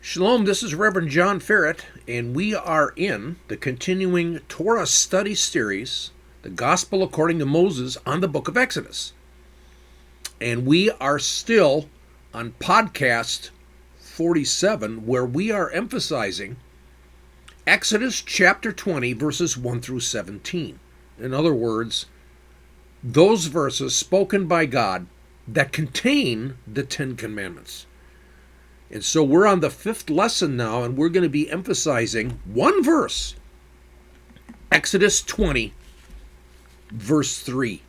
Shalom, this is Reverend John Ferret, and we are in the continuing Torah study series, The Gospel According to Moses, on the book of Exodus. And we are still on podcast 47, where we are emphasizing Exodus chapter 20, verses 1 through 17. In other words, those verses spoken by God that contain the Ten Commandments. And so we're on the fifth lesson now, and we're going to be emphasizing one verse, Exodus 20, verse 3.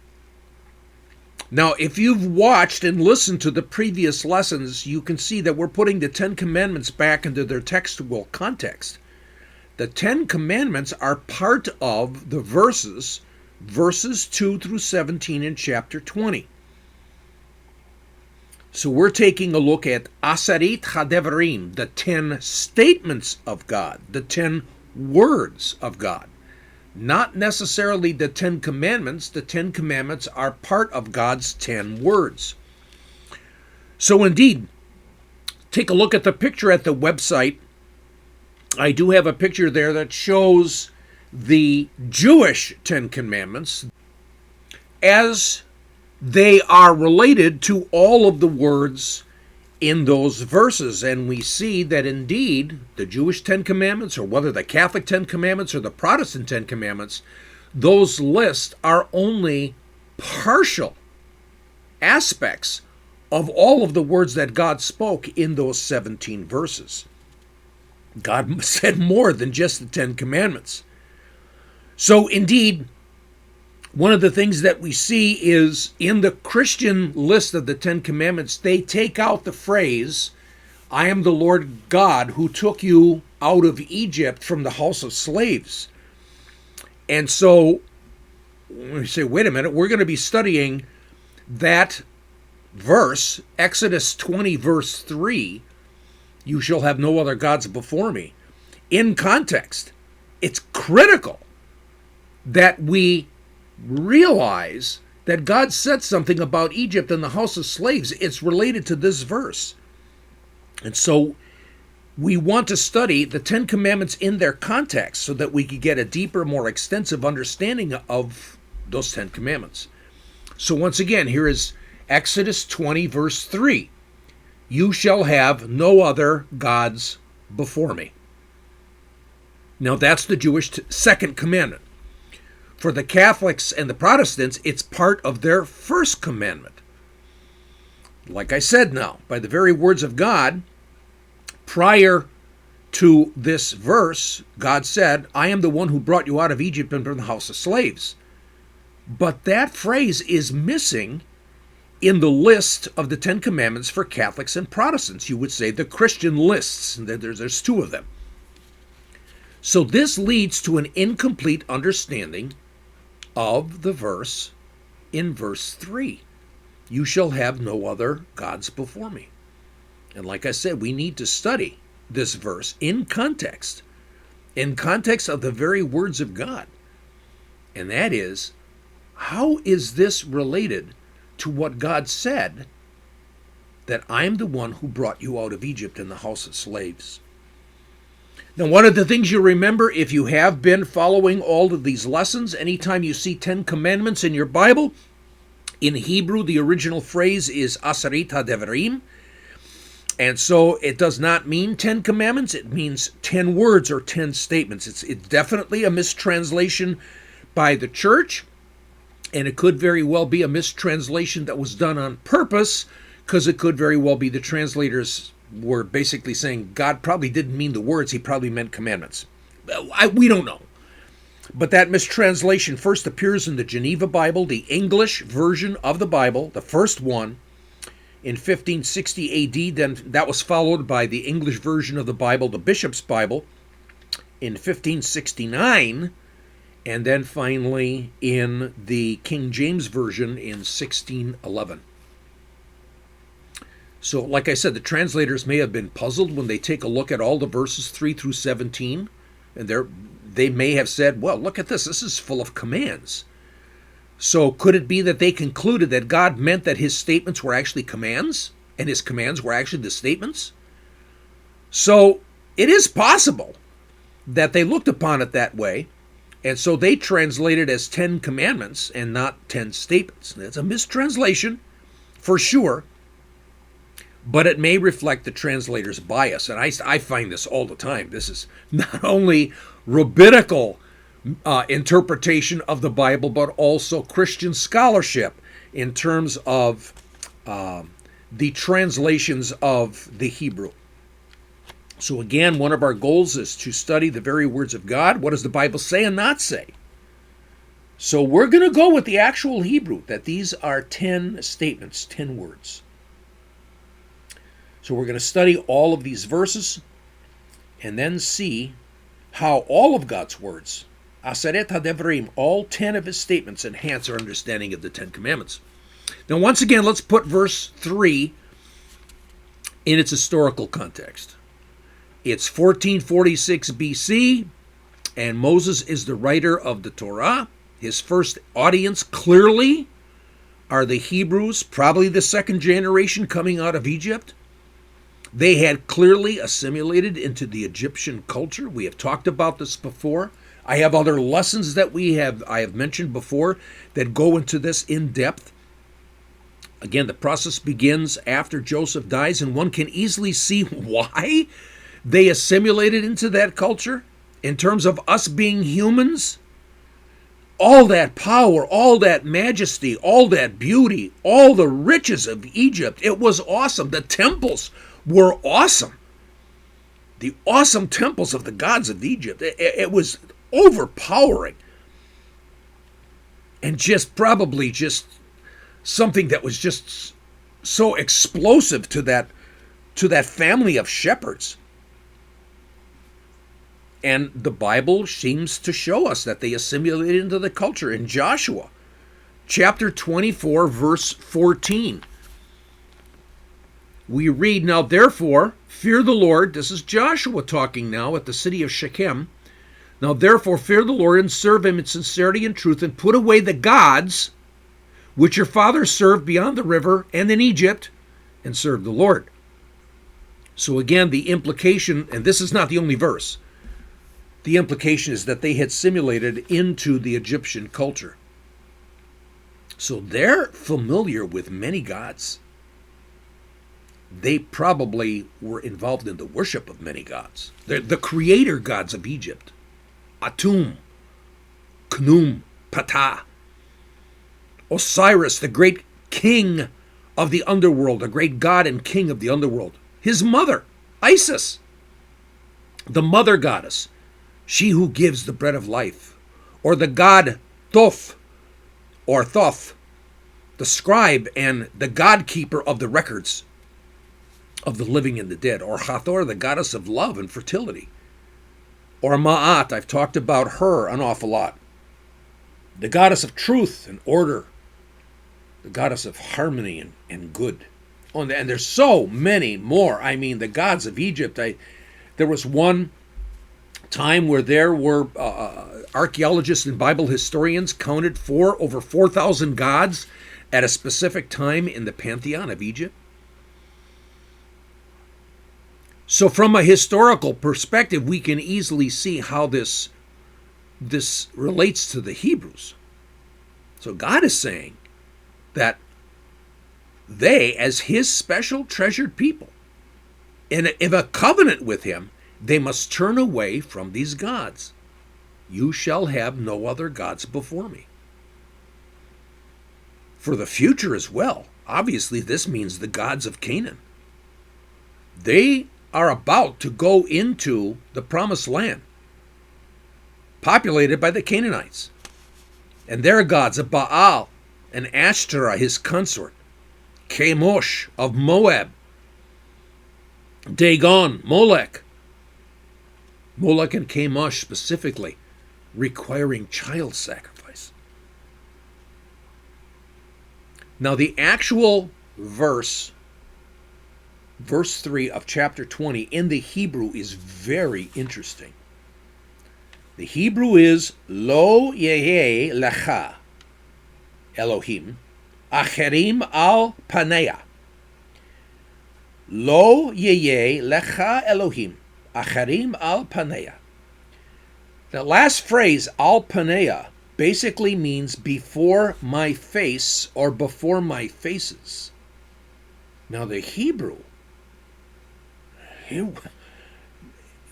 Now, if you've watched and listened to the previous lessons, you can see that we're putting the Ten Commandments back into their textual context. The Ten Commandments are part of the verses 2 through 17 in chapter 20. So we're taking a look at Asarit HaDevarim, the 10 statements of God, the 10 words of God. Not necessarily the 10 commandments. The 10 commandments are part of God's 10 words. So indeed, take a look at the picture at the website. I do have a picture there that shows the Jewish 10 commandments as they are related to all of the words in those verses. And we see that indeed the Jewish 10 Commandments, or whether the Catholic 10 Commandments or the Protestant 10 Commandments, those lists are only partial aspects of all of the words that God spoke in those 17 verses. God said more than just the 10 Commandments. So indeed, one of the things that we see is in the Christian list of the Ten Commandments, they take out the phrase, I am the Lord God who took you out of Egypt from the house of slaves. And so we say, wait a minute, we're going to be studying that verse, Exodus 20, verse 3, you shall have no other gods before me. In context, it's critical that we realize that God said something about Egypt and the house of slaves. It's related to this verse. And so we want to study the Ten Commandments in their context so that we can get a deeper, more extensive understanding of those 10 Commandments. So once again, here is Exodus 20, verse 3. You shall have no other gods before me. Now that's the Jewish second commandment. For the Catholics and the Protestants, it's part of their first commandment. Like I said now, by the very words of God, prior to this verse, God said, I am the one who brought you out of Egypt and from the house of slaves. But that phrase is missing in the list of the Ten Commandments for Catholics and Protestants. You would say the Christian lists. There's two of them. So this leads to an incomplete understanding of the verse in verse 3. You shall have no other gods before me. And like I said, we need to study this verse in context of the very words of God. And that is, how is this related to what God said, that I am the one who brought you out of Egypt in the house of slaves? Now, one of the things you remember, if you have been following all of these lessons, anytime you see 10 commandments in your Bible, in Hebrew, the original phrase is Asarit HaDevarim. And so it does not mean 10 commandments, it means 10 words or 10 statements. It's definitely a mistranslation by the church, and it could very well be a mistranslation that was done on purpose, because it could very well be the translators were basically saying God probably didn't mean the words, he probably meant commandments. We don't know. But that mistranslation first appears in the Geneva Bible, the English version of the Bible, the first one, in 1560 AD. Then that was followed by the English version of the Bible, the Bishop's Bible, in 1569. And then finally in the King James Version in 1611. So, like I said, the translators may have been puzzled when they take a look at all the verses 3 through 17, and they may have said, well, look at this. This is full of commands. So could it be that they concluded that God meant that his statements were actually commands, and his commands were actually the statements? So it is possible that they looked upon it that way, and so they translated as 10 commandments and not 10 statements. It's a mistranslation for sure, but it may reflect the translator's bias. And I find this all the time. This is not only rabbinical interpretation of the Bible, but also Christian scholarship in terms of the translations of the Hebrew. So again, one of our goals is to study the very words of God. What does the Bible say and not say? So we're going to go with the actual Hebrew, that these are 10 statements, 10 words. So we're going to study all of these verses and then see how all of God's words, Aseret HaDevarim, all 10 of his statements, enhance our understanding of the 10 commandments. Now once again, let's put verse 3 in its historical context. It's 1446 BC, and Moses is the writer of the Torah. His first audience clearly are the Hebrews, probably the second generation coming out of Egypt. They had clearly assimilated into the Egyptian culture. We have talked about this before. I have other lessons that I have mentioned before that go into this in depth. Again, the process begins after Joseph dies, and one can easily see why they assimilated into that culture in terms of us being humans. All that power, all that majesty, all that beauty, all the riches of Egypt, it was awesome. The temples were awesome. The awesome temples of the gods of Egypt, it was overpowering. And probably just something that was just so explosive to that family of shepherds. And the Bible seems to show us that they assimilated into the culture. In Joshua, chapter 24, verse 14, we read, "Now therefore, fear the Lord." This is Joshua talking now at the city of Shechem. "Now therefore, fear the Lord and serve him in sincerity and truth, and put away the gods which your fathers served beyond the river and in Egypt, and serve the Lord." So again, the implication, and this is not the only verse, the implication is that they had assimilated into the Egyptian culture. So they're familiar with many gods. They probably were involved in the worship of many gods. They're the creator gods of Egypt. Atum, Khnum, Ptah. Osiris, the great king of the underworld, the great god and king of the underworld. His mother, Isis, the mother goddess, she who gives the bread of life. Or the god Thoth, or Thoth, the scribe and the god keeper of the records of the living and the dead. Or Hathor, the goddess of love and fertility. Or Ma'at, I've talked about her an awful lot. The goddess of truth and order. The goddess of harmony and good. Oh, and there's so many more. I mean, the gods of Egypt. There was one time where there were archaeologists and Bible historians counted over 4,000 gods at a specific time in the pantheon of Egypt. So from a historical perspective, we can easily see how this relates to the Hebrews. So God is saying that they, as his special treasured people, in a covenant with him, they must turn away from these gods. You shall have no other gods before me. For the future as well, obviously this means the gods of Canaan. They are about to go into the promised land, populated by the Canaanites. And their gods of Baal and Ashtoreth, his consort, Chemosh of Moab, Dagon, Molech and Chemosh specifically, requiring child sacrifice. Now the actual verse 3 of chapter 20 in the Hebrew is very interesting. The Hebrew is Lo Yehei Lecha Elohim Acherim al Paneah. Lo yeye lecha Elohim acharim al paneya. That last phrase, al paneya, basically means before my face or before my faces. Now the Hebrew,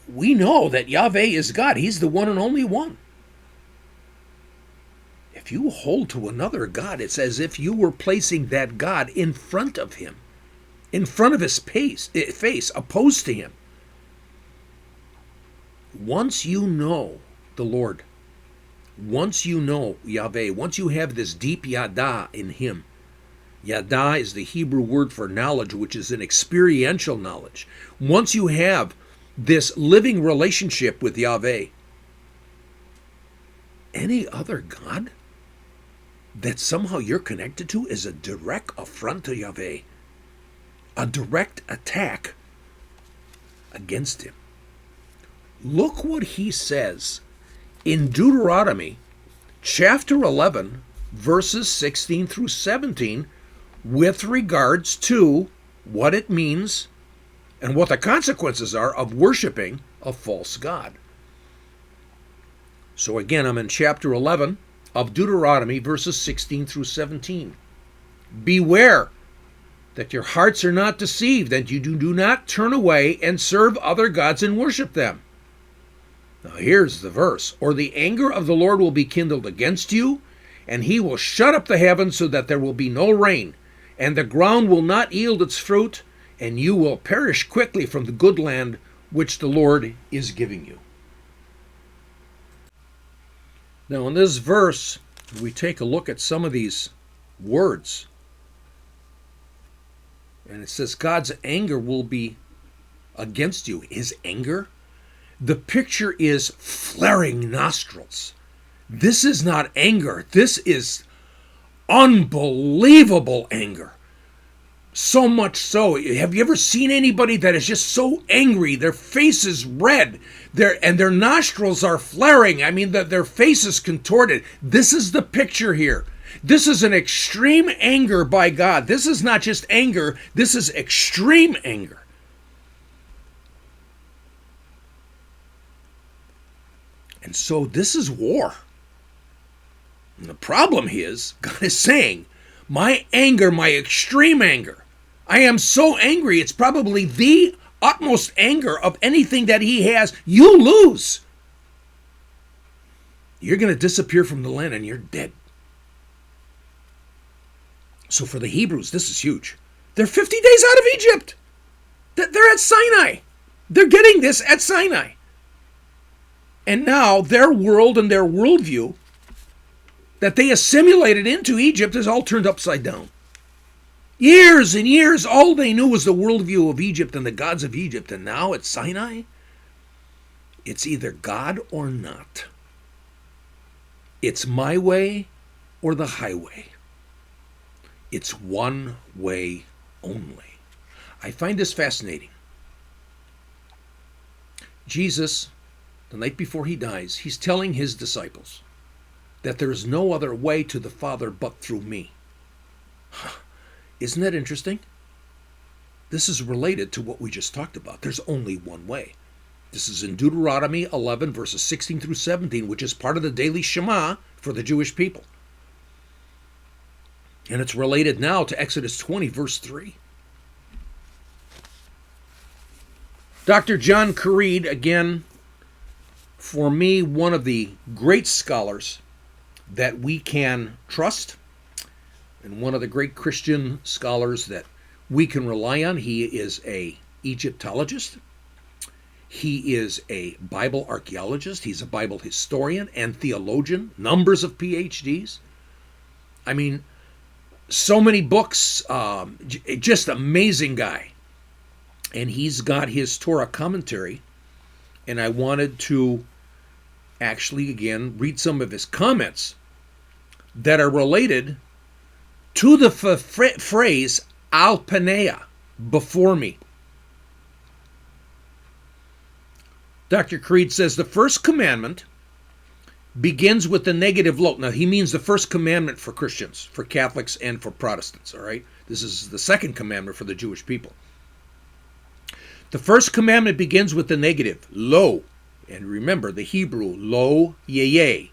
we know that Yahweh is God. He's the one and only one. If you hold to another God, it's as if you were placing that God in front of him, in front of his face, opposed to him. Once you know the Lord, once you know Yahweh, once you have this deep yada in him, yada is the Hebrew word for knowledge, which is an experiential knowledge. Once you have this living relationship with Yahweh, any other God that somehow you're connected to is a direct affront to Yahweh, a direct attack against him. Look what he says in Deuteronomy chapter 11, verses 16 through 17, with regards to what it means and what the consequences are of worshiping a false god. So again, I'm in chapter 11 of Deuteronomy, verses 16 through 17. Beware that your hearts are not deceived, that you do not turn away and serve other gods and worship them. Now here's the verse. Or the anger of the Lord will be kindled against you, and he will shut up the heavens so that there will be no rain, and the ground will not yield its fruit, and you will perish quickly from the good land which the Lord is giving you. Now in this verse, we take a look at some of these words. And it says God's anger will be against you. His anger? The picture is flaring nostrils. This is not anger. This is unbelievable anger. So much so. Have you ever seen anybody that is just so angry? Their face is red, and their nostrils are flaring. I mean, their face is contorted. This is the picture here. This is an extreme anger by God. This is not just anger. This is extreme anger. And so this is war. And the problem is, God is saying, my anger, my extreme anger, I am so angry, it's probably the utmost anger of anything that he has. You lose. You're going to disappear from the land and you're dead. So for the Hebrews, this is huge. They're 50 days out of Egypt. They're at Sinai. They're getting this at Sinai. And now their world and their worldview that they assimilated into Egypt is all turned upside down. Years and years, all they knew was the worldview of Egypt and the gods of Egypt. And now at Sinai, it's either God or not. It's my way or the highway. It's one way only. I find this fascinating. Jesus, the night before he dies, he's telling his disciples that there is no other way to the Father but through me. Isn't that interesting? This is related to what we just talked about. There's only one way. This is in Deuteronomy 11, verses 16 through 17, which is part of the daily Shema for the Jewish people. And it's related now to Exodus 20, verse 3. Dr. John Careed, again, for me, one of the great scholars that we can trust, and one of the great Christian scholars that we can rely on. He is an Egyptologist. He is a Bible archaeologist. He's a Bible historian and theologian, numbers of PhDs. I mean, so many books, just amazing guy. And he's got his Torah commentary, and I wanted to actually, again, read some of his comments that are related to the phrase al paneya, before me. Dr. Creed says the first commandment begins with the negative low. Now, he means the first commandment for Christians, for Catholics and for Protestants, all right? This is the second commandment for the Jewish people. The first commandment begins with the negative, lo. And remember, the Hebrew, lo, ye.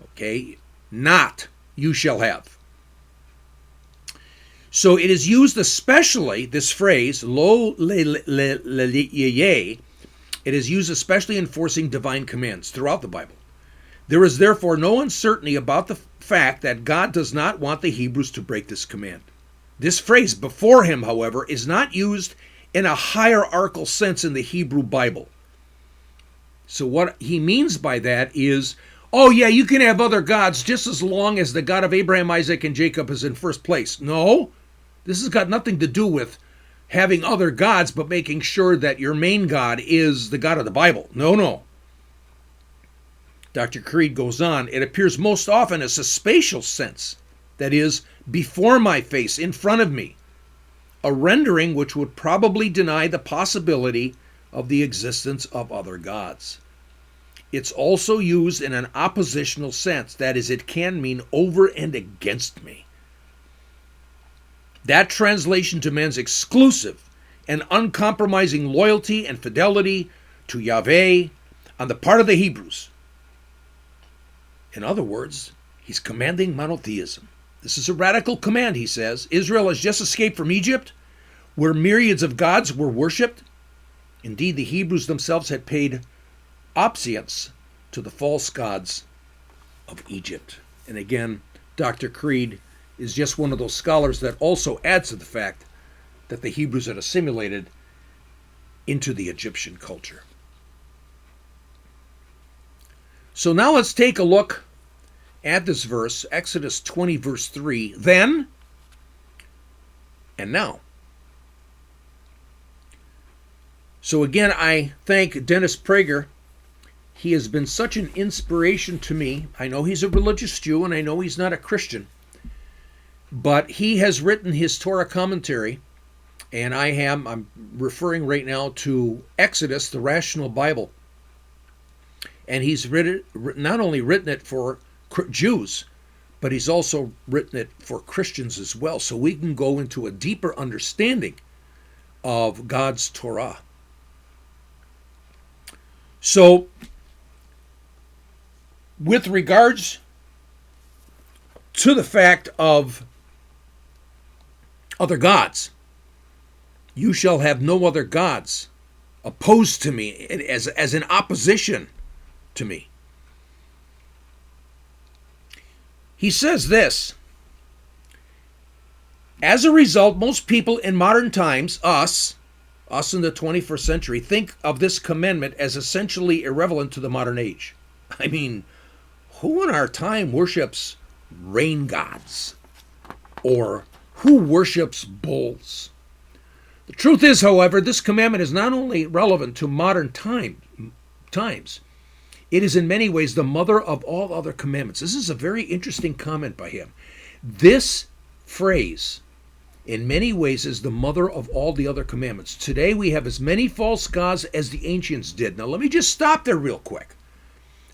Okay? Not, you shall have. So it is used especially, this phrase, lo, ye, it is used especially enforcing divine commands throughout the Bible. There is therefore no uncertainty about the fact that God does not want the Hebrews to break this command. This phrase, before him, however, is not used in a hierarchical sense in the Hebrew Bible. So what he means by that is, oh yeah, you can have other gods just as long as the God of Abraham, Isaac, and Jacob is in first place. No, this has got nothing to do with having other gods, but making sure that your main God is the God of the Bible. No. Dr. Creed goes on, it appears most often as a spatial sense, that is, before my face, in front of me, a rendering which would probably deny the possibility of the existence of other gods. It's also used in an oppositional sense, that is, it can mean over and against me. That translation demands exclusive and uncompromising loyalty and fidelity to Yahweh on the part of the Hebrews. In other words, he's commanding monotheism. This is a radical command, he says. Israel has just escaped from Egypt, where myriads of gods were worshipped. Indeed, the Hebrews themselves had paid obeisances to the false gods of Egypt. And again, Dr. Creed is just one of those scholars that also adds to the fact that the Hebrews had assimilated into the Egyptian culture. So now let's take a look at this verse, Exodus 20, verse 3. Then and now. So again, I thank Dennis Prager. He has been such an inspiration to me. I know he's a religious Jew, and I know he's not a Christian. But he has written his Torah commentary, and I'm referring right now to Exodus, the Rational Bible. And he's not only written it for Jews, but he's also written it for Christians as well, so we can go into a deeper understanding of God's Torah. So, with regards to the fact of other gods, you shall have no other gods opposed to me, as an opposition to me. He says this: as a result, most people in modern times, us in the 21st century, think of this commandment as essentially irrelevant to the modern age. I mean, who in our time worships rain gods? Or who worships bulls? The truth is, however, this commandment is not only relevant to modern times, it is in many ways the mother of all other commandments. This is a very interesting comment by him. This phrase, in many ways, is the mother of all the other commandments. Today we have as many false gods as the ancients did. Now let me just stop there real quick.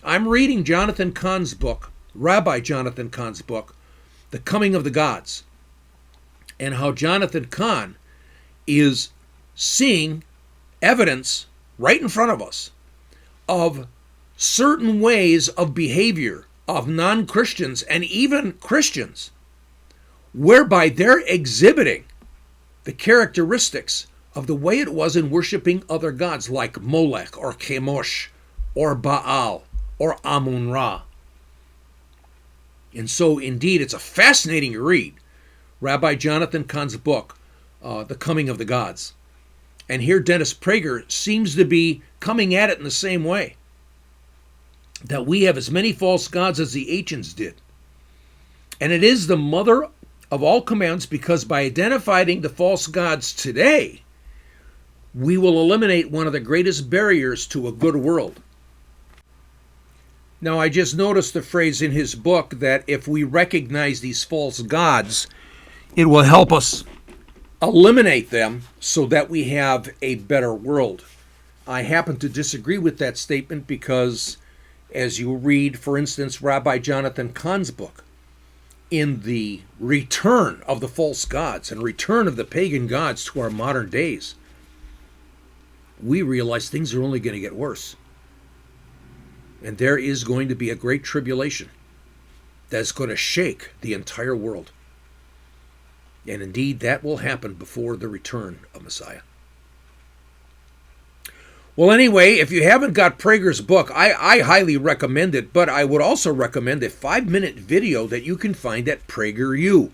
I'm reading Jonathan Cahn's book, Rabbi Jonathan Cahn's book, The Coming of the Gods, and how Jonathan Cahn is seeing evidence right in front of us of certain ways of behavior of non-Christians and even Christians, whereby they're exhibiting the characteristics of the way it was in worshiping other gods like Molech or Chemosh or Baal or Amun-Ra. And so, indeed, it's a fascinating read, Rabbi Jonathan Cahn's book, The Coming of the Gods. And here Dennis Prager seems to be coming at it in the same way, that we have as many false gods as the ancients did. And it is the mother of all commands, because by identifying the false gods today, we will eliminate one of the greatest barriers to a good world. Now, I just noticed the phrase in his book that if we recognize these false gods, it will help us eliminate them so that we have a better world. I happen to disagree with that statement because, as you read, for instance, Rabbi Jonathan Cahn's book, in the return of the false gods and return of the pagan gods to our modern days, we realize things are only going to get worse. And there is going to be a great tribulation that's going to shake the entire world. And indeed, that will happen before the return of Messiah. Well, anyway, if you haven't got Prager's book, I highly recommend it, but I would also recommend a 5-minute video that you can find at PragerU.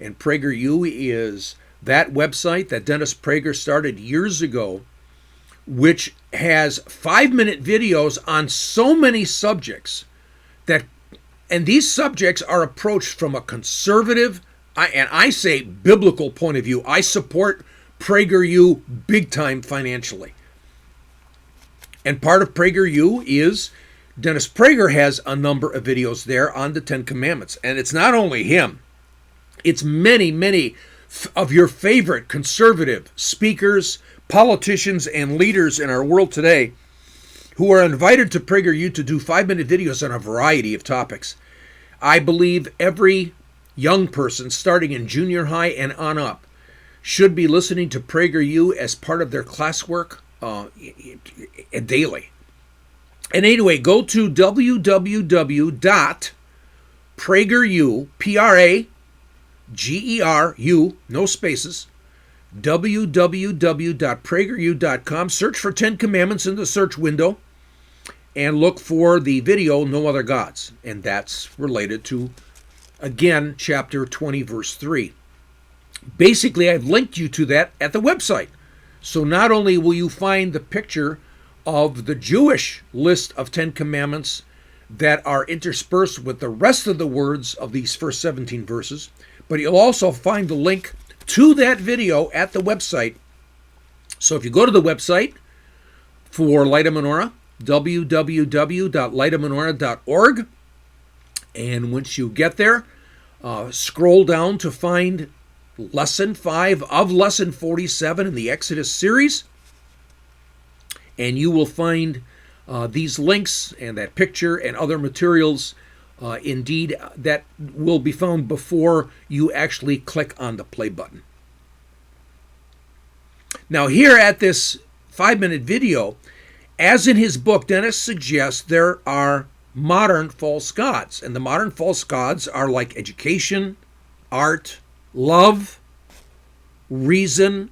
And PragerU is that website that Dennis Prager started years ago, which has 5-minute videos on so many subjects and these subjects are approached from a conservative, and I say biblical point of view. I support PragerU big time financially. And part of PragerU is Dennis Prager has a number of videos there on the Ten Commandments. And it's not only him. It's many, many of your favorite conservative speakers, politicians, and leaders in our world today who are invited to PragerU to do 5-minute videos on a variety of topics. I believe every young person starting in junior high and on up should be listening to PragerU as part of their classwork daily. And anyway, go to www.prageru, Prageru, no spaces, www.prageru.com. Search for 10 Commandments in the search window and look for the video, No Other Gods. And that's related to, again, chapter 20, verse 3. Basically, I've linked you to that at the website. So not only will you find the picture of the Jewish list of 10 Commandments that are interspersed with the rest of the words of these first 17 verses, but you'll also find the link to that video at the website. So if you go to the website for Light of Menorah, www.lightofmenorah.org, and once you get there, scroll down to find Lesson 5 of Lesson 47 in the Exodus series, and you will find these links and that picture and other materials indeed that will be found before you actually click on the play button. Now here at this 5-minute video, as in his book, Dennis suggests there are modern false gods. And the modern false gods are like education, art, love, reason,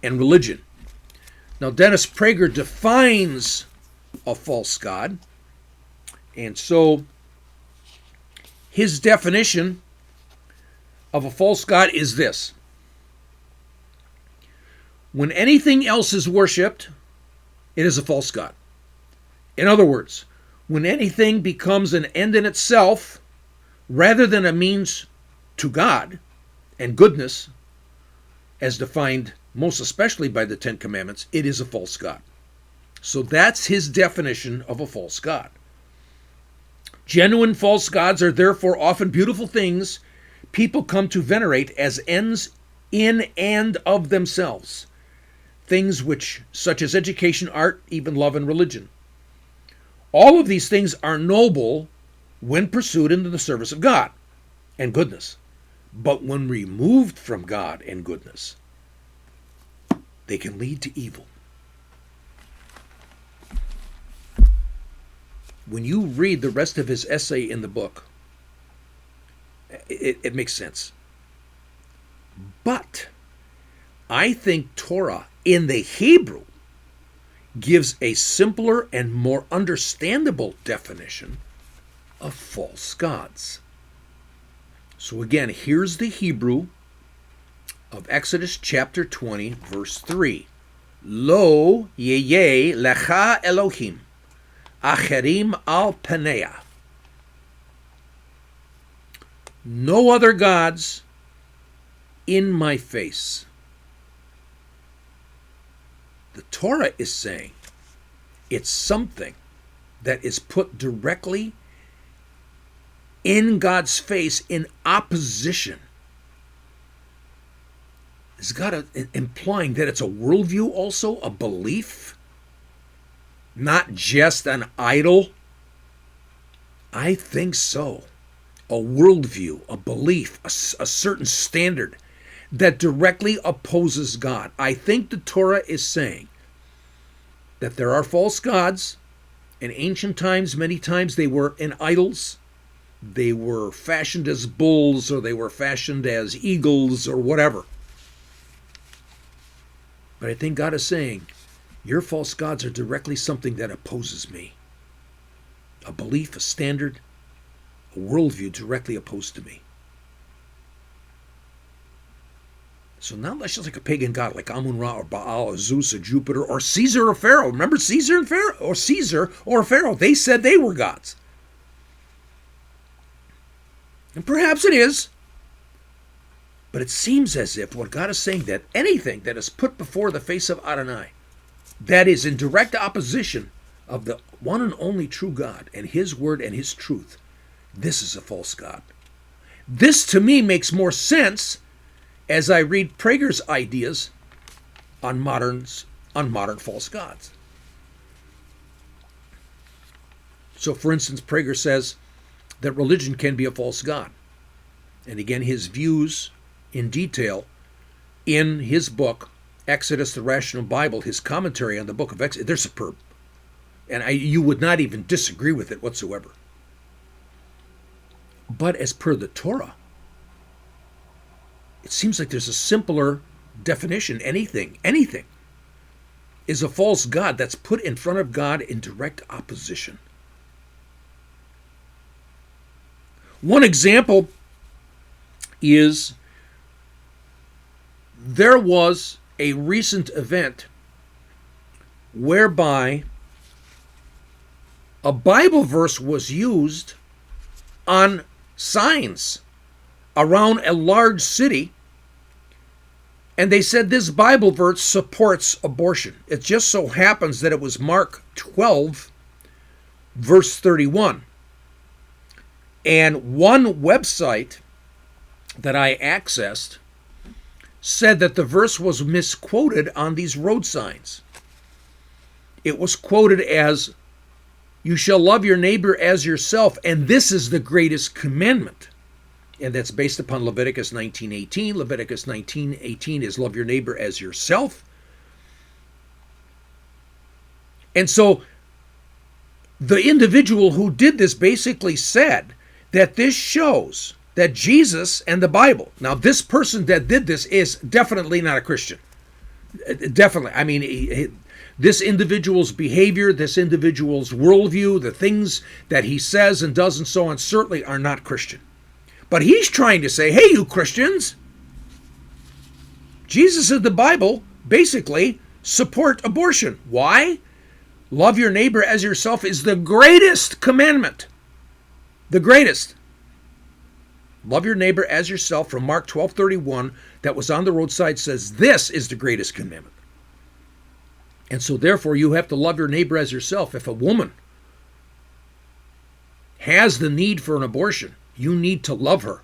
and religion. Now, Dennis Prager defines a false god. And so his definition of a false god is this: when anything else is worshipped, it is a false god. In other words, when anything becomes an end in itself rather than a means to God and goodness, as defined most especially by the Ten Commandments, it is a false god. So that's his definition of a false god. Genuine false gods are therefore often beautiful things people come to venerate as ends in and of themselves. Things which, such as education, art, even love and religion. All of these things are noble when pursued in the service of God and goodness. But when removed from God and goodness, they can lead to evil. When you read the rest of his essay in the book, it makes sense. But I think Torah in the Hebrew gives a simpler and more understandable definition of false gods. So again, here's the Hebrew of Exodus chapter 20, verse 3. Lo yeye lecha Elohim acherim al paneah. No other gods in my face. The Torah is saying it's something that is put directly in God's face in opposition. Is God implying that it's a worldview also, a belief, not just an idol? I think so. A worldview, a belief, a certain standard that directly opposes God. I think the Torah is saying that there are false gods. In ancient times, many times they were in idols. They were fashioned as bulls, or they were fashioned as eagles, or whatever. But I think God is saying, your false gods are directly something that opposes me. A belief, a standard, a worldview directly opposed to me. So not just like a pagan god like Amun-Ra or Baal or Zeus or Jupiter or Caesar or Pharaoh. Remember Caesar and Pharaoh? Or Caesar or Pharaoh. They said they were gods. And perhaps it is. But it seems as if what God is saying, that anything that is put before the face of Adonai, that is in direct opposition of the one and only true God and his word and his truth, this is a false god. This to me makes more sense as I read Prager's ideas on modern false gods. So for instance, Prager says that religion can be a false god. And again, his views in detail in his book, Exodus, the Rational Bible, his commentary on the book of Exodus, they're superb. And you would not even disagree with it whatsoever. But as per the Torah, it seems like there's a simpler definition. Anything is a false god that's put in front of God in direct opposition. One example is there was a recent event whereby a Bible verse was used on signs around a large city, and they said this Bible verse supports abortion. It just so happens that it was Mark 12, verse 31. And one website that I accessed said that the verse was misquoted on these road signs. It was quoted as, "You shall love your neighbor as yourself, and this is the greatest commandment." And that's based upon Leviticus 19:18. Leviticus 19:18 is love your neighbor as yourself. And so the individual who did this basically said that this shows that Jesus and the Bible, now this person that did this is definitely not a Christian. Definitely. I mean, this individual's behavior, this individual's worldview, the things that he says and does and so on certainly are not Christian. But he's trying to say, hey, you Christians, Jesus and the Bible basically support abortion. Why? Love your neighbor as yourself is the greatest commandment. The greatest. Love your neighbor as yourself from Mark 12:31 that was on the roadside says this is the greatest commandment. And so therefore you have to love your neighbor as yourself. If a woman has the need for an abortion, you need to love her.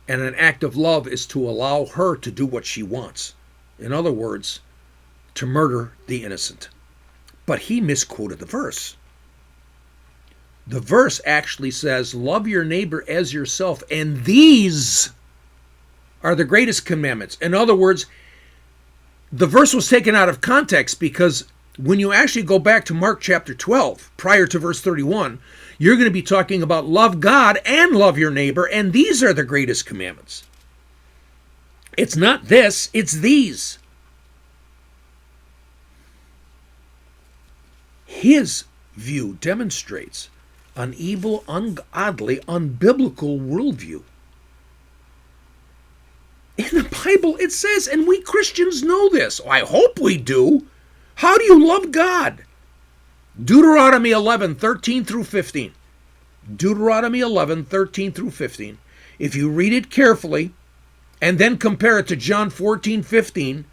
And an act of love is to allow her to do what she wants. In other words, to murder the innocent. But he misquoted the verse. The verse actually says, love your neighbor as yourself, and these are the greatest commandments. In other words, the verse was taken out of context because when you actually go back to Mark chapter 12, prior to verse 31, you're going to be talking about love God and love your neighbor, and these are the greatest commandments. It's not this, it's these. His view demonstrates an evil, ungodly, unbiblical worldview. In the Bible it says, and we Christians know this, I hope we do, how do you love God? Deuteronomy 11:13 through 15. Deuteronomy 11:13 through 15. If you read it carefully and then compare it to John 14:15,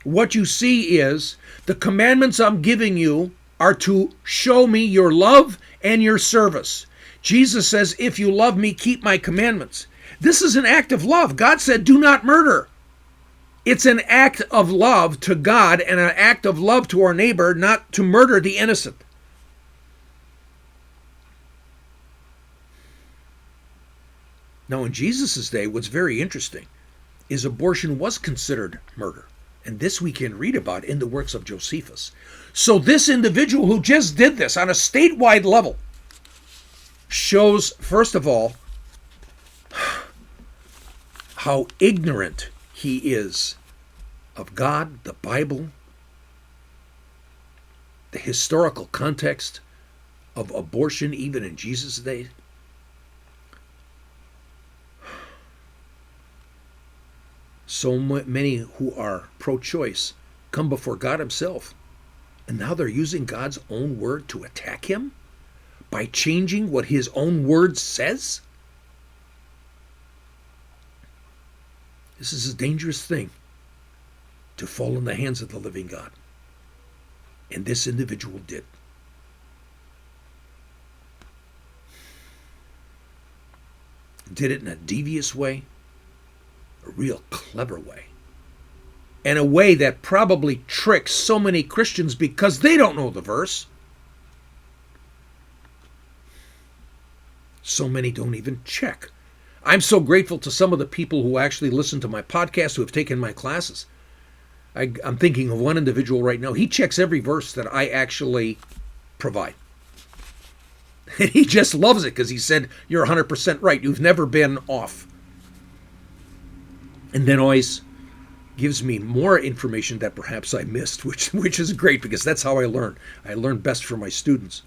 what you see is the commandments I'm giving you are to show me your love and your service. Jesus says, if you love me, keep my commandments. This is an act of love. God said, do not murder. It's an act of love to God and an act of love to our neighbor, not to murder the innocent. Now, in Jesus' day, what's very interesting is abortion was considered murder. And this we can read about in the works of Josephus. So this individual who just did this on a statewide level shows, first of all, how ignorant he is of God, the Bible, the historical context of abortion even in Jesus' day. So many who are pro-choice come before God himself, and now they're using God's own word to attack him by changing what his own word says. This is a dangerous thing to fall in the hands of the living God. And this individual did. Did it in a devious way, a real clever way, and a way that probably tricks so many Christians because they don't know the verse. So many don't even check. I'm so grateful to some of the people who actually listen to my podcast, who have taken my classes. I'm thinking of one individual right now. He checks every verse that I actually provide. And he just loves it because he said, you're 100% right. You've never been off. And then always gives me more information that perhaps I missed, which is great because that's how I learn. I learn best from my students.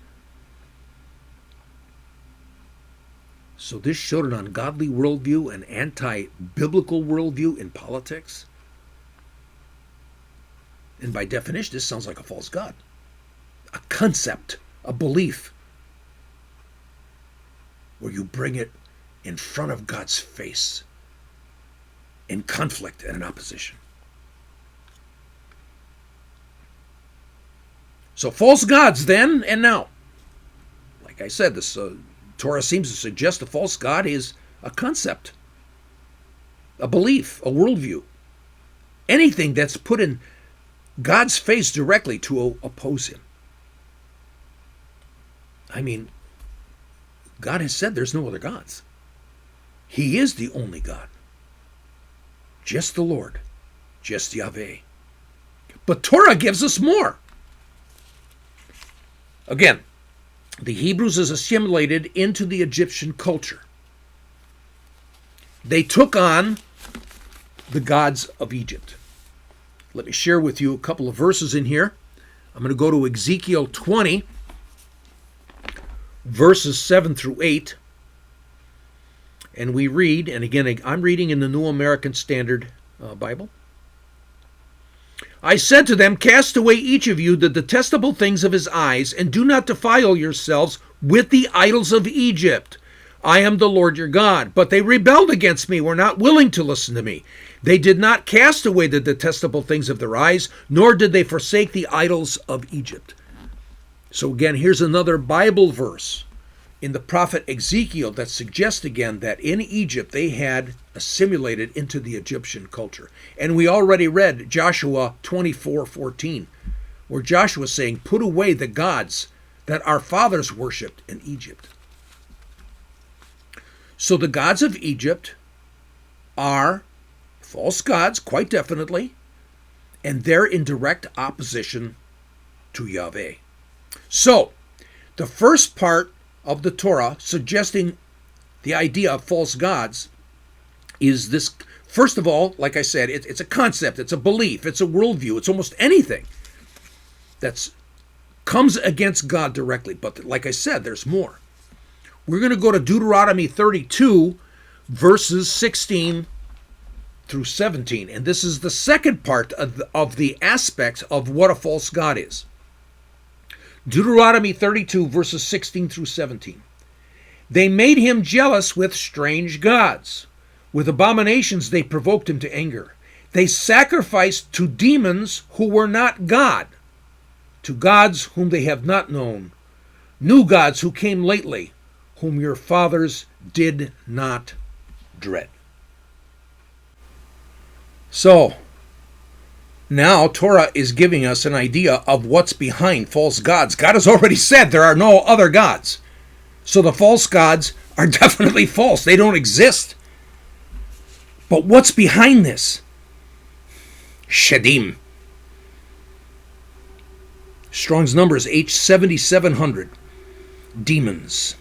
So this showed an ungodly worldview, an anti-biblical worldview in politics. And by definition, this sounds like a false god, a concept, a belief, where you bring it in front of God's face in conflict and in opposition. So false gods then and now. Like I said, this Torah seems to suggest a false god is a concept, a belief, a worldview, anything that's put in God's face directly to oppose him. I mean, God has said there's no other gods. He is the only God. Just the Lord. Just Yahweh. But Torah gives us more. Again, the Hebrews is assimilated into the Egyptian culture. They took on the gods of Egypt. Let me share with you a couple of verses in here. I'm going to go to Ezekiel 20, verses 7 through 8. And we read, and again, I'm reading in the New American Standard Bible. I said to them, cast away each of you the detestable things of his eyes, and do not defile yourselves with the idols of Egypt. I am the Lord your God. But they rebelled against me, were not willing to listen to me. They did not cast away the detestable things of their eyes, nor did they forsake the idols of Egypt. So again, here's another Bible verse in the prophet Ezekiel that suggests again that in Egypt they had assimilated into the Egyptian culture. And we already read Joshua 24:14, where Joshua is saying, put away the gods that our fathers worshipped in Egypt. So the gods of Egypt are false gods, quite definitely, and they're in direct opposition to Yahweh. So, the first part of the Torah suggesting the idea of false gods is this. First of all, like I said, it's a concept, it's a belief, it's a worldview, it's almost anything that comes against God directly. But like I said, there's more. We're going to go to Deuteronomy 32, verses 16 through 17. And this is the second part of the aspects of what a false god is. Deuteronomy 32, verses 16 through 17. They made him jealous with strange gods. With abominations they provoked him to anger. They sacrificed to demons who were not God, to gods whom they have not known, new gods who came lately, whom your fathers did not dread. So, now Torah is giving us an idea of what's behind false gods. God has already said there are no other gods. So the false gods are definitely false. They don't exist. But what's behind this? Shedim. Strong's number is H7700. Demons.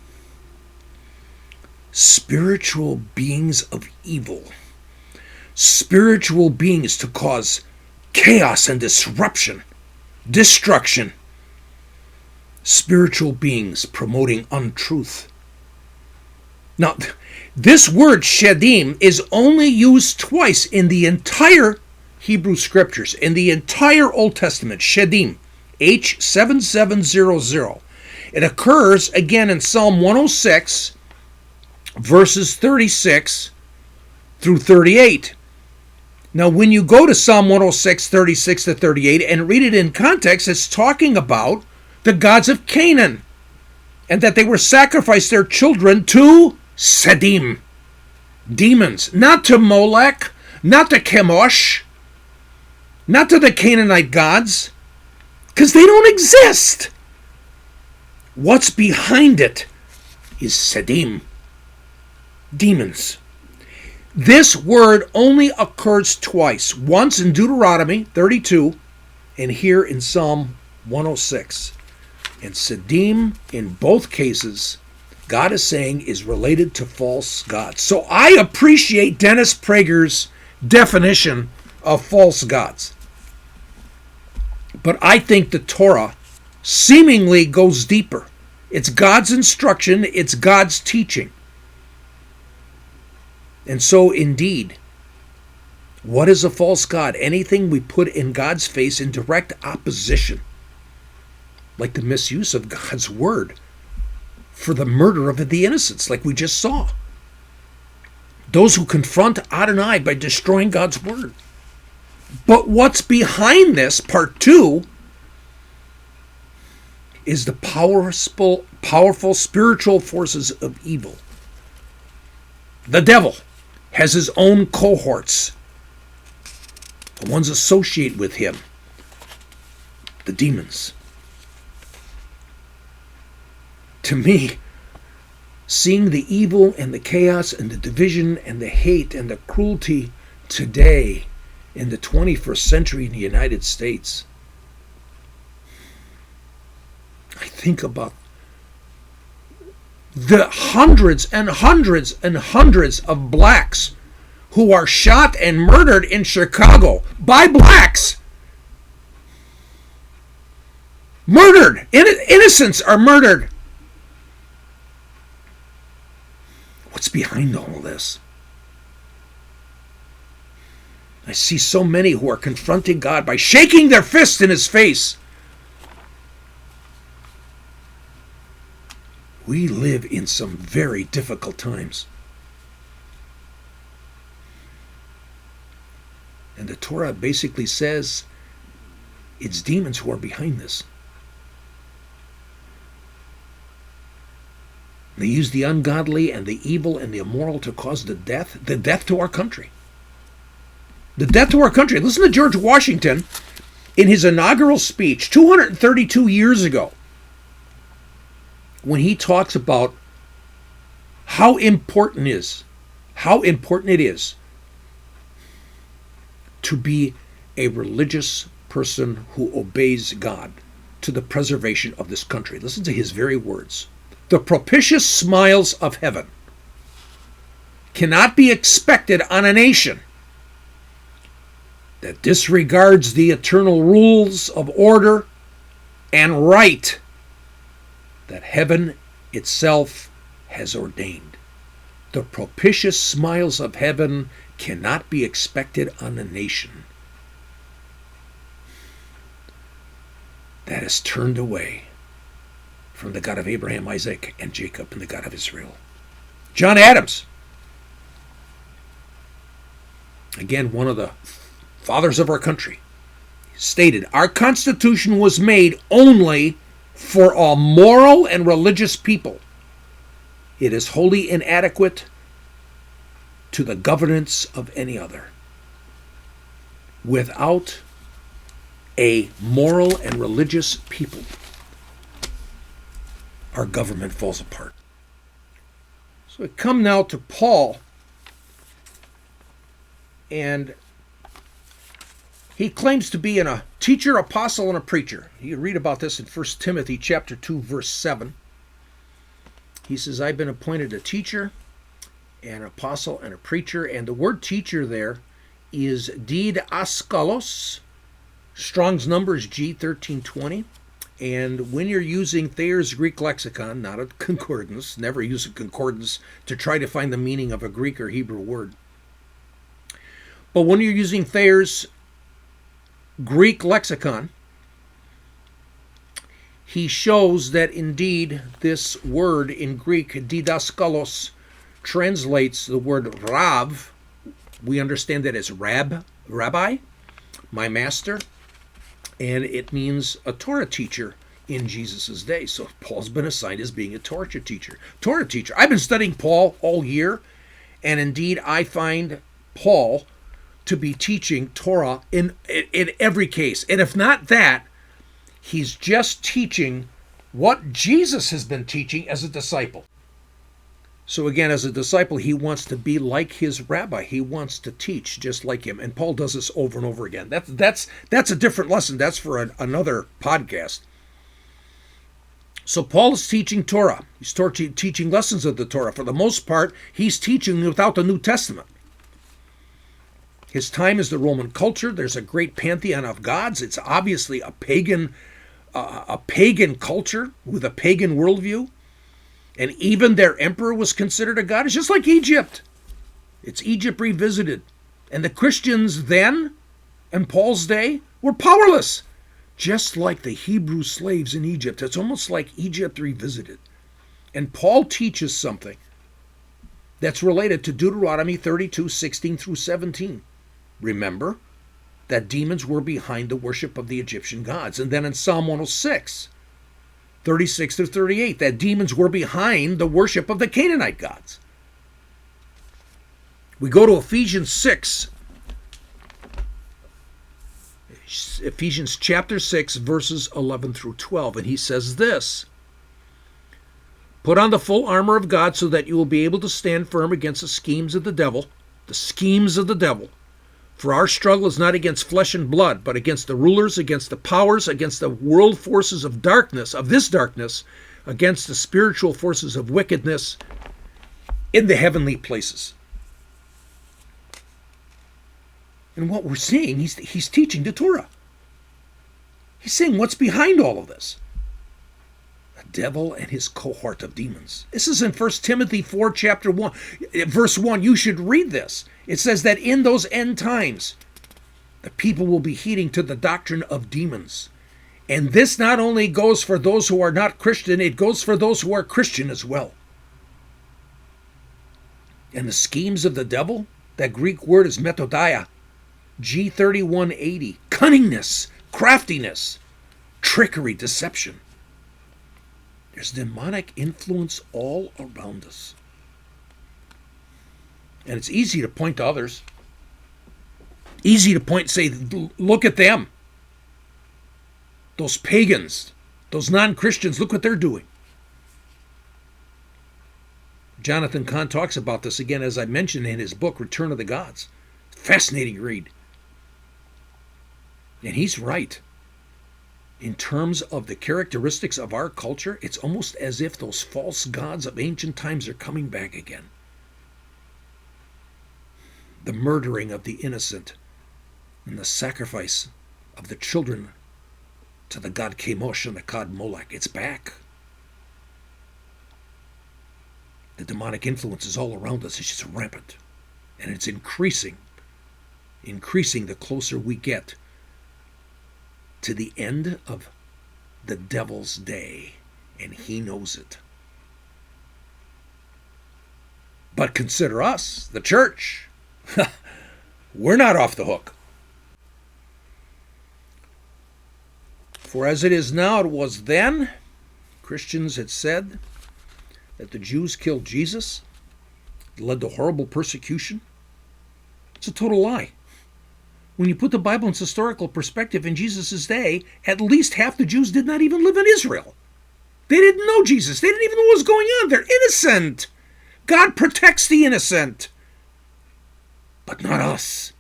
Spiritual beings of evil. Spiritual beings to cause chaos and disruption, destruction. Spiritual beings promoting untruth. Now, this word shedim is only used twice in the entire Hebrew Scriptures, in the entire Old Testament. Shedim, H7700. It occurs again in Psalm 106, verses 36 through 38. Now, when you go to Psalm 106, 36 to 38, and read it in context, it's talking about the gods of Canaan, and that they were sacrificed their children to Sedim, demons, not to Molech, not to Chemosh, not to the Canaanite gods, because they don't exist. What's behind it is Sedim, demons. This word only occurs twice, once in Deuteronomy 32 and here in Psalm 106. And Sedim, in both cases, God is saying is related to false gods. So I appreciate Dennis Prager's definition of false gods. But I think the Torah seemingly goes deeper. It's God's instruction, it's God's teaching. And so, indeed, what is a false god? Anything we put in God's face in direct opposition, like the misuse of God's word for the murder of the innocents, like we just saw. Those who confront Adonai by destroying God's word. But what's behind this, part 2, is the powerful spiritual forces of evil. The devil has his own cohorts, the ones associated with him, the demons. To me, seeing the evil and the chaos and the division and the hate and the cruelty today in the 21st century in the United States, I think about the hundreds and hundreds and hundreds of blacks who are shot and murdered in Chicago by blacks. Murdered. Innocents are murdered. What's behind all of this? I see so many who are confronting God by shaking their fist in his face. We live in some very difficult times. And the Torah basically says it's demons who are behind this. They use the ungodly and the evil and the immoral to cause the death to our country. The death to our country. Listen to George Washington in his inaugural speech 232 years ago, when he talks about how important it is to be a religious person who obeys God to the preservation of this country. Listen to his very words. The propitious smiles of heaven cannot be expected on a nation that disregards the eternal rules of order and right that heaven itself has ordained. The propitious smiles of heaven cannot be expected on a nation that has turned away from the God of Abraham, Isaac, and Jacob, and the God of Israel. John Adams, again, one of the fathers of our country, stated, "Our Constitution was made only for all moral and religious people. It is wholly inadequate to the governance of any other. Without a moral and religious people, our government falls apart." So we come now to Paul, and He claims to be a teacher, apostle, and a preacher. You read about this in 1 Timothy chapter 2, verse 7. He says, I've been appointed a teacher, an apostle, and a preacher. And the word teacher there is didaskalos. Strong's number is G1320. And when you're using Thayer's Greek lexicon, not a concordance, never use a concordance to try to find the meaning of a Greek or Hebrew word. But when you're using Thayer's Greek lexicon, he shows that indeed this word in Greek, didaskalos, translates the word rav. We understand that as rabbi, my master, and it means a Torah teacher in Jesus' day. So Paul's been assigned as being a Torah teacher. I've been studying Paul all year, and indeed I find Paul to be teaching Torah in every case. And if not that, he's just teaching what Jesus has been teaching as a disciple. So again, as a disciple, he wants to be like his rabbi. He wants to teach just like him. And Paul does this over and over again. That's a different lesson. That's for another podcast. So Paul is teaching Torah. He's teaching lessons of the Torah. For the most part, he's teaching without the New Testament. His time is the Roman culture. There's a great pantheon of gods. It's obviously a pagan culture with a pagan worldview. And even their emperor was considered a god. It's just like Egypt. It's Egypt revisited. And the Christians then, in Paul's day, were powerless. Just like the Hebrew slaves in Egypt. It's almost like Egypt revisited. And Paul teaches something that's related to Deuteronomy 32, 16 through 17. Remember that demons were behind the worship of the Egyptian gods. And then in Psalm 106, 36 to 38, that demons were behind the worship of the Canaanite gods. We go to Ephesians 6. Ephesians chapter 6, verses 11 through 12. And he says this, put on the full armor of God so that you will be able to stand firm against the schemes of the devil. The schemes of the devil. For our struggle is not against flesh and blood, but against the rulers, against the powers, against the world forces of darkness, against the spiritual forces of wickedness in the heavenly places. And what we're seeing, he's teaching the Torah. He's saying what's behind all of this. The devil and his cohort of demons. This is in 1 Timothy 4, chapter 1, verse 1. You should read this. It says that in those end times, the people will be heeding to the doctrine of demons. And this not only goes for those who are not Christian, it goes for those who are Christian as well. And the schemes of the devil, that Greek word is methodia, G3180, cunningness, craftiness, trickery, deception. There's demonic influence all around us. And it's easy to point to others. Easy to point and say, look at them. Those pagans, those non-Christians, look what they're doing. Jonathan Cahn talks about this again, as I mentioned in his book, Return of the Gods. Fascinating read. And he's right. In terms of the characteristics of our culture, it's almost as if those false gods of ancient times are coming back again. The murdering of the innocent and the sacrifice of the children to the god Chemosh and the god Molech. It's back. The demonic influence is all around us. It's just rampant. And it's increasing the closer we get to the end of the devil's day. And he knows it. But consider us, the church. We're not off the hook. For as it is now, it was then. Christians had said that the Jews killed Jesus. It led to horrible persecution. It's a total lie. When you put the Bible in historical perspective, in Jesus' day, at least half the Jews did not even live in Israel. They didn't know Jesus. They didn't even know what was going on. They're innocent. God protects the innocent. But not us.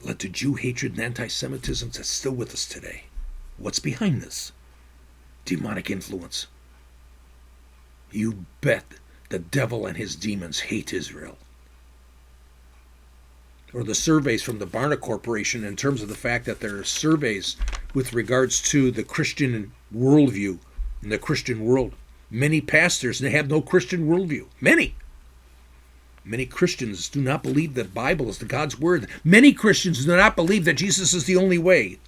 led to Jew hatred and anti-Semitism that's still with us today. What's behind this? Demonic influence. You bet the devil and his demons hate Israel. Or the surveys from the Barna Corporation in terms of the fact that there are surveys with regards to the Christian worldview in the Christian world. Many pastors, they have no Christian worldview. Many Christians do not believe that the Bible is the God's word. Many Christians do not believe that Jesus is the only way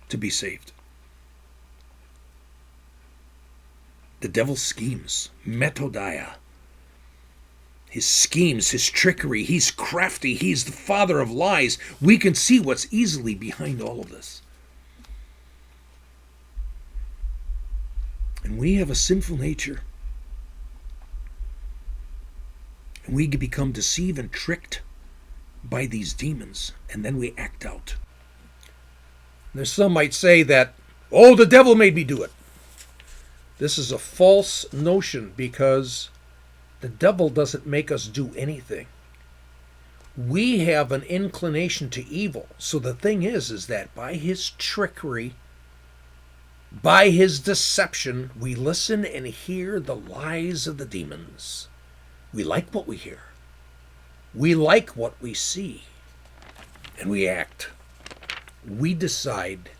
to be saved. The devil's schemes, methodia, his schemes, his trickery, he's crafty, he's the father of lies. We can see what's easily behind all of this. And we have a sinful nature. And we become deceived and tricked by these demons, and then we act out. There's some might say that, oh, the devil made me do it. This is a false notion because the devil doesn't make us do anything. We have an inclination to evil. So the thing is that by his trickery, by his deception, we listen and hear the lies of the demons. We like what we hear. We like what we see. And we act. We decide.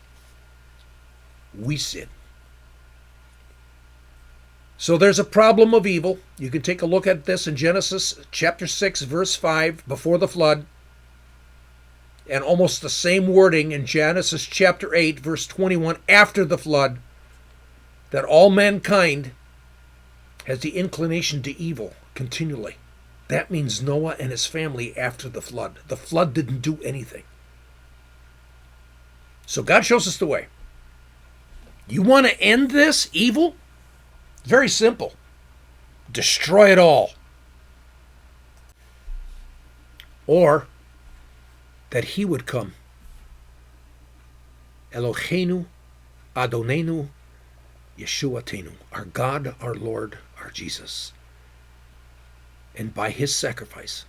We sin. So there's a problem of evil. You can take a look at this in Genesis chapter 6, verse 5, before the flood. And almost the same wording in Genesis chapter 8, verse 21, after the flood, that all mankind has the inclination to evil continually. That means Noah and his family after the flood. The flood didn't do anything. So God shows us the way. You want to end this evil? Very simple. Destroy it all. Or that he would come. Eloheinu, Adonenu, Yeshuatenu. Our God, our Lord, our Jesus. And by his sacrifice,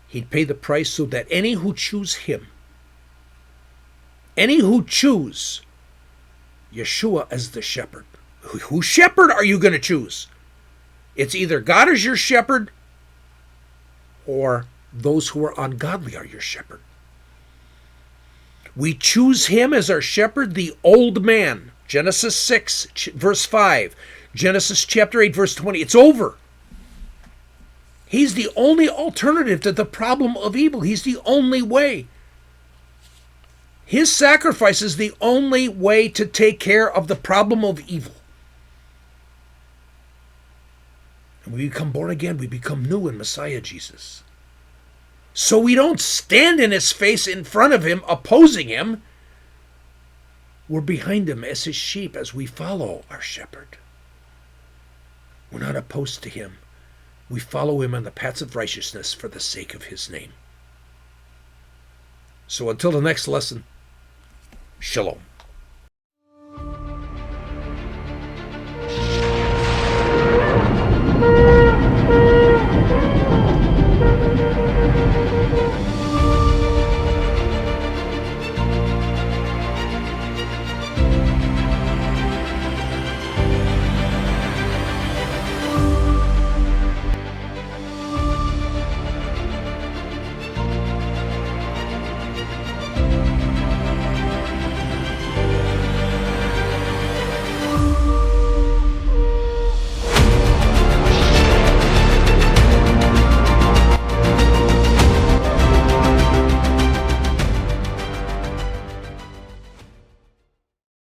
he'd pay the price so that any who choose him, any who choose Yeshua as the shepherd, whose shepherd are you going to choose? It's either God is your shepherd or those who are ungodly are your shepherd. We choose him as our shepherd, the old man. Genesis 6, verse 5. Genesis chapter 8, verse 20. It's over. He's the only alternative to the problem of evil. He's the only way. His sacrifice is the only way to take care of the problem of evil. And we become born again. We become new in Messiah Jesus. So we don't stand in his face in front of him, opposing him. We're behind him as his sheep, as we follow our shepherd. We're not opposed to him. We follow him on the paths of righteousness for the sake of his name. So until the next lesson, shalom.